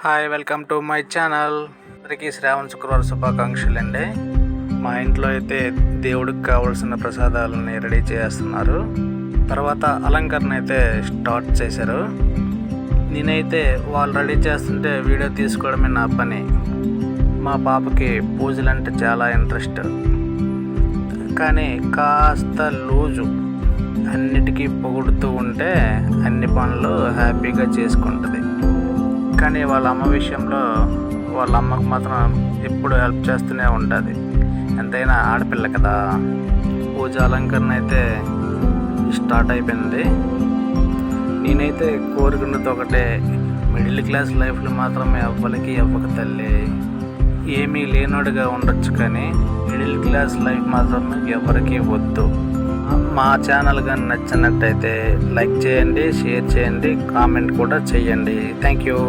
Hi, welcome to my channel. అందరికీ శ్రావణ శుక్రవారం శుభాకాంక్షలు అండి. మా ఇంట్లో అయితే దేవుడికి కావాల్సిన ప్రసాదాలని రెడీ చేస్తున్నారు. తర్వాత అలంకరణ అయితే స్టార్ట్ చేశారు. నేనైతే వాళ్ళు రెడీ చేస్తుంటే వీడియో తీసుకోవడమే నా పని. మా పాపకి పూజలు అంటే చాలా ఇంట్రెస్ట్, కానీ కాస్త లూజు. అన్నిటికీ పొగుడుతూ ఉంటే అన్ని పనులు హ్యాపీగా చేసుకుంటుంది. కానీ వాళ్ళ అమ్మ విషయంలో వాళ్ళ అమ్మకు మాత్రం ఎప్పుడు హెల్ప్ చేస్తూనే ఉంటుంది. ఎంతైనా ఆడపిల్ల కదా. పూజ అలంకరణ అయితే స్టార్ట్ అయిపోయింది. నేనైతే కోరుకున్నది ఒకటే, మిడిల్ క్లాస్ లైఫ్లో మాత్రమే అవ్వక తల్లి. ఏమీ లేనోడుగా ఉండొచ్చు, కానీ మిడిల్ క్లాస్ లైఫ్ మాత్రం ఎవరికీ వద్దు. మా ఛానల్ కానీ నచ్చినట్టయితే లైక్ చేయండి, షేర్ చేయండి, కామెంట్ కూడా చేయండి. Thank you.